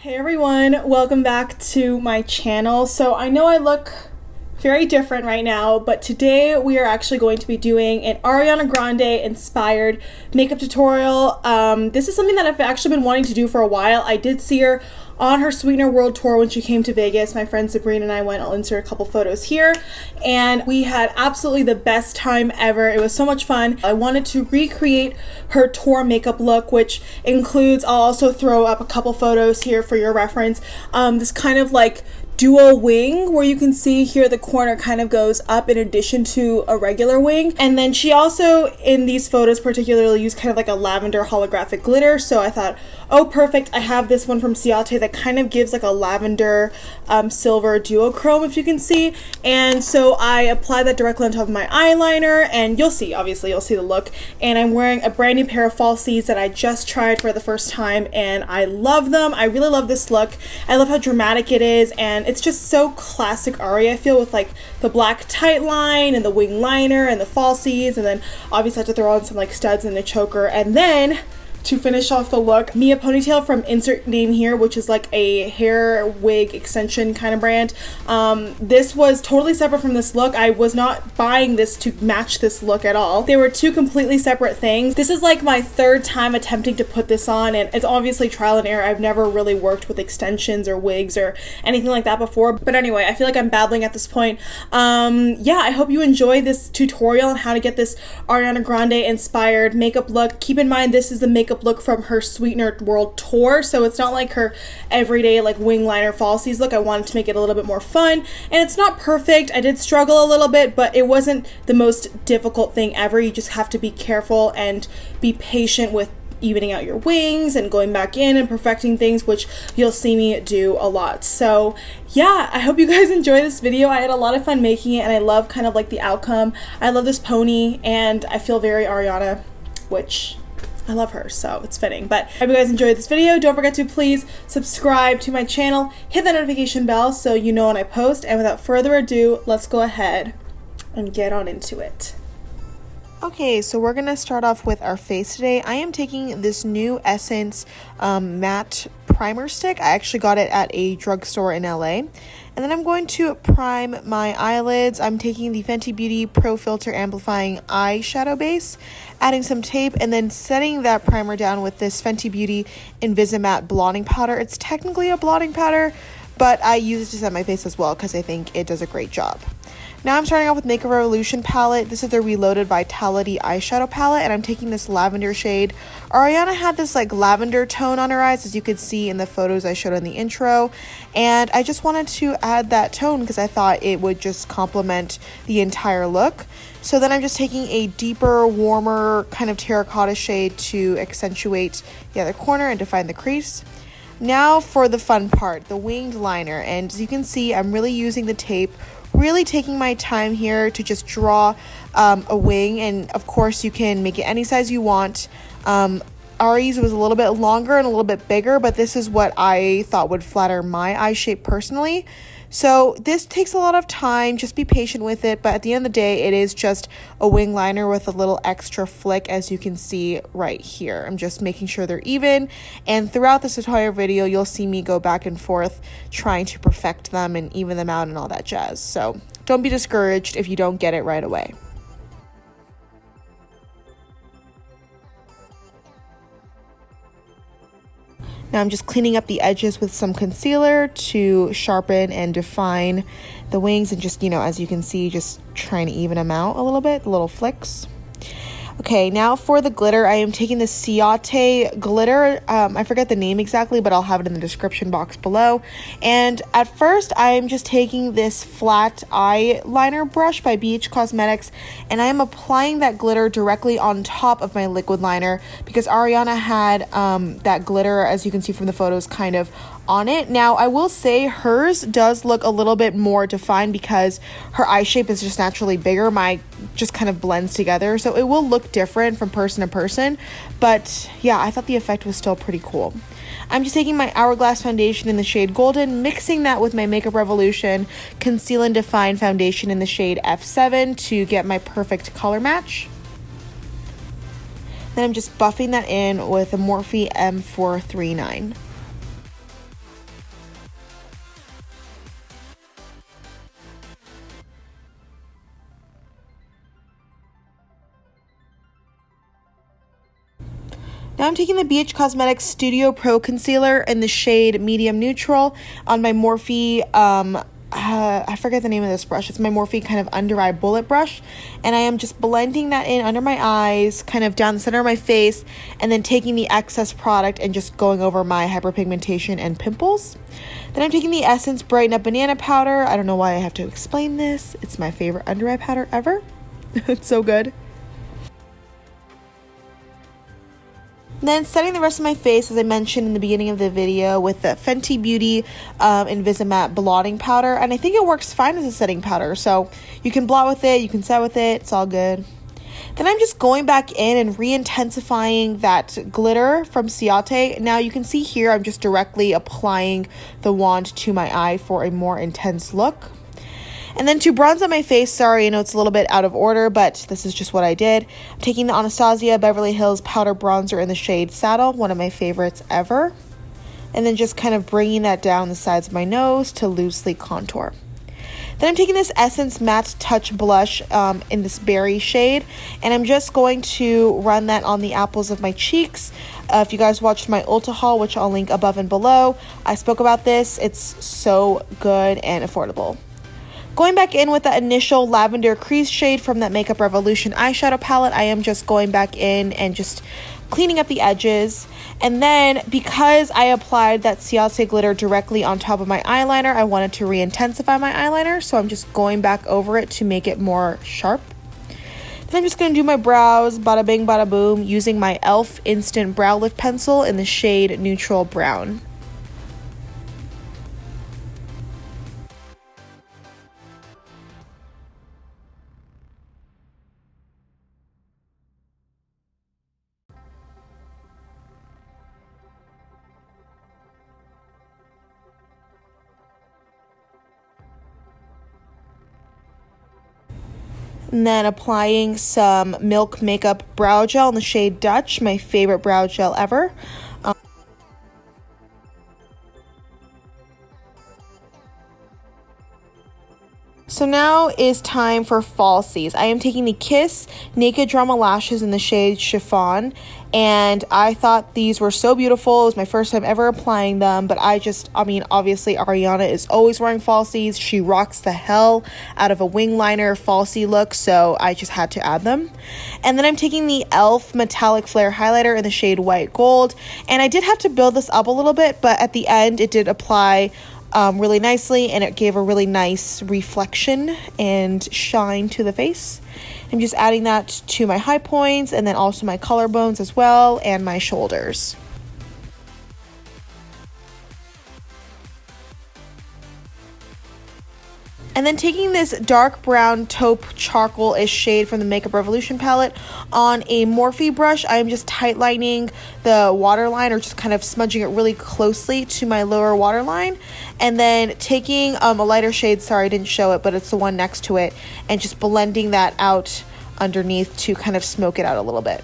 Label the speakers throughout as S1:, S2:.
S1: Hey everyone, welcome back to my channel. So I know I look very different right now, but today we are actually going to be doing an Ariana Grande inspired makeup tutorial. This is something that I've actually been wanting to do for a while. I did see her on her Sweetener World Tour when she came to Vegas. My friend Sabrina and I went. I'll insert a couple photos here, and we had absolutely the best time ever. It was so much fun. I wanted to recreate her tour makeup look, which includes, I'll also throw up a couple photos here for your reference, this kind of like dual wing where you can see here the corner kind of goes up in addition to a regular wing. And then she also, in these photos particularly, used kind of like a lavender holographic glitter. So I thought, oh perfect, I have this one from Ciate that kind of gives like a lavender silver duochrome, if you can see. And so I applied that directly on top of my eyeliner, and you'll see, obviously you'll see the look. And I'm wearing a brand new pair of falsies that I just tried for the first time, and I love them. I really love this look. I love how dramatic it is, and it's just so classic Aria, I feel, with like the black tight line and the wing liner and the falsies, and then obviously I have to throw on some like studs and a choker. And then to finish off the look, Mia ponytail from insert name here, which is like a hair wig extension kind of brand. This was totally separate from this look. I was not buying this to match this look at all. They were two completely separate things. This is like my third time attempting to put this on, and it's obviously trial and error. I've never really worked with extensions or wigs or anything like that before. But anyway, I feel like I'm babbling at this point. Yeah, I hope you enjoy this tutorial on how to get this Ariana Grande inspired makeup look. Keep in mind, this is the makeup look from her Sweetener World Tour, so it's not like her everyday like wing liner falsies look. I wanted to make it a little bit more fun, and it's not perfect. I did struggle a little bit, but it wasn't the most difficult thing ever. You just have to be careful and be patient with evening out your wings and going back in and perfecting things, which you'll see me do a lot. So yeah, I hope you guys enjoy this video. I had a lot of fun making it, and I love kind of like the outcome. I love this pony, and I feel very Ariana, which I love her, so it's fitting. But I hope you guys enjoyed this video. Don't forget to please subscribe to my channel, hit the notification bell so you know when I post, and without further ado, let's go ahead and get on into it. Okay, so we're gonna start off with our face today. I am taking this new Essence matte primer stick. I actually got it at a drugstore in LA. And then I'm going to prime my eyelids. I'm taking the Fenty Beauty Pro Filter Amplifying Eyeshadow Base, adding some tape, and then setting that primer down with this Fenty Beauty InvisiMatte blotting powder. It's technically a blotting powder, but I use it to set my face as well because I think it does a great job. Now I'm starting off with Makeup Revolution palette. This is the Reloaded Vitality eyeshadow palette, and I'm taking this lavender shade. Ariana had this like lavender tone on her eyes, as you could see in the photos I showed in the intro, and I just wanted to add that tone because I thought it would just complement the entire look. So then I'm just taking a deeper, warmer kind of terracotta shade to accentuate the other corner and define the crease. Now for the fun part, the winged liner, and as you can see, I'm really using the tape, really taking my time here to just draw a wing, and of course you can make it any size you want. Ari's was a little bit longer and a little bit bigger, but this is what I thought would flatter my eye shape personally. So this takes a lot of time, just be patient with it, but at the end of the day, it is just a wing liner with a little extra flick, as you can see right here. I'm just making sure they're even, and throughout this entire video, you'll see me go back and forth trying to perfect them and even them out and all that jazz. So don't be discouraged if you don't get it right away. Now I'm just cleaning up the edges with some concealer to sharpen and define the wings, and just, you know, as you can see, just trying to even them out a little bit, the little flicks. Okay, now for the glitter, I am taking the Ciate glitter. I forget the name exactly, but I'll have it in the description box below. And at first, I'm just taking this flat eyeliner brush by BH Cosmetics, and I am applying that glitter directly on top of my liquid liner because Ariana had that glitter, as you can see from the photos, kind of on it. Now I will say hers does look a little bit more defined because her eye shape is just naturally bigger. My just kind of blends together, so it will look different from person to person, but yeah, I thought the effect was still pretty cool. I'm just taking my Hourglass foundation in the shade Golden, mixing that with my Makeup Revolution Conceal and Define foundation in the shade F7 to get my perfect color match. Then I'm just buffing that in with a Morphe M439. Now I'm taking the BH Cosmetics Studio Pro Concealer in the shade Medium Neutral on my Morphe, I forget the name of this brush. It's my Morphe kind of under eye bullet brush. And I am just blending that in under my eyes, kind of down the center of my face, and then taking the excess product and just going over my hyperpigmentation and pimples. Then I'm taking the Essence Brighten Up Banana Powder. I don't know why I have to explain this. It's my favorite under eye powder ever. It's so good. Then setting the rest of my face, as I mentioned in the beginning of the video, with the Fenty Beauty InvisiMatte blotting powder. And I think it works fine as a setting powder. So you can blot with it, you can set with it, it's all good. Then I'm just going back in and re-intensifying that glitter from Ciate. Now you can see here I'm just directly applying the wand to my eye for a more intense look. And then to bronze up my face, sorry, I know it's a little bit out of order, but this is just what I did. I'm taking the Anastasia Beverly Hills Powder Bronzer in the shade Saddle, one of my favorites ever. And then just kind of bringing that down the sides of my nose to loosely contour. Then I'm taking this Essence Matte Touch Blush in this berry shade, and I'm just going to run that on the apples of my cheeks. If you guys watched my Ulta haul, which I'll link above and below, I spoke about this. It's so good and affordable. Going back in with the initial lavender crease shade from that Makeup Revolution eyeshadow palette, I am just going back in and just cleaning up the edges. And then because I applied that Ciate glitter directly on top of my eyeliner, I wanted to re-intensify my eyeliner, so I'm just going back over it to make it more sharp. Then I'm just going to do my brows, bada bing bada boom, using my e.l.f. Instant Brow Lift Pencil in the shade Neutral Brown. And then applying some Milk Makeup Brow Gel in the shade Dutch, my favorite brow gel ever. So now is time for falsies. I am taking the Kiss Naked Drama Lashes in the shade Chiffon, and I thought these were so beautiful. It was my first time ever applying them, but I mean, obviously Ariana is always wearing falsies. She rocks the hell out of a wing liner falsie look, so I just had to add them. And then I'm taking the e.l.f. Metallic Flare Highlighter in the shade White Gold, and I did have to build this up a little bit, but at the end it did apply really nicely, and it gave a really nice reflection and shine to the face. I'm just adding that to my high points and then also my collarbones as well, and my shoulders. And then taking this dark brown taupe charcoal-ish shade from the Makeup Revolution palette on a Morphe brush, I am just tightlining the waterline, or just kind of smudging it really closely to my lower waterline. And then taking a lighter shade, sorry I didn't show it, but it's the one next to it, and just blending that out underneath to kind of smoke it out a little bit.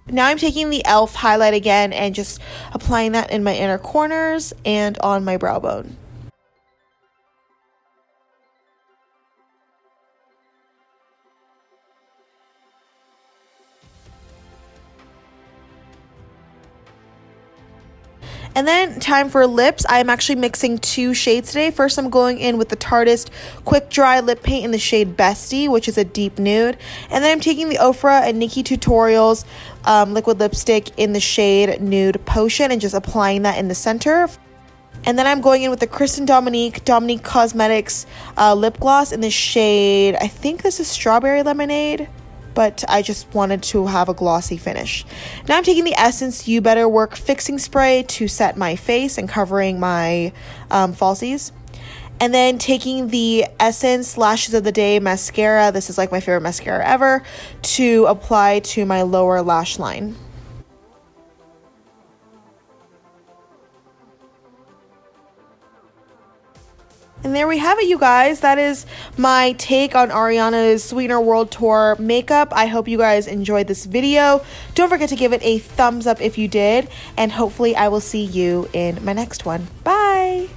S1: Now I'm taking the e.l.f. highlight again and just applying that in my inner corners and on my brow bone. And then time for lips. I am actually mixing two shades today. First, I'm going in with the Tarte Quick Dry Lip Paint in the shade Bestie, which is a deep nude. And then I'm taking the Ofra and Nikkie Tutorials liquid lipstick in the shade Nude Potion and just applying that in the center. And then I'm going in with the Kristen Dominique Cosmetics lip gloss in the shade, I think this is Strawberry Lemonade, but I just wanted to have a glossy finish. Now I'm taking the Essence You Better Work Fixing Spray to set my face and covering my falsies. And then taking the Essence Lashes of the Day Mascara, this is like my favorite mascara ever, to apply to my lower lash line. And there we have it, you guys. That is my take on Ariana's Sweetener World Tour makeup. I hope you guys enjoyed this video. Don't forget to give it a thumbs up if you did. And hopefully I will see you in my next one. Bye!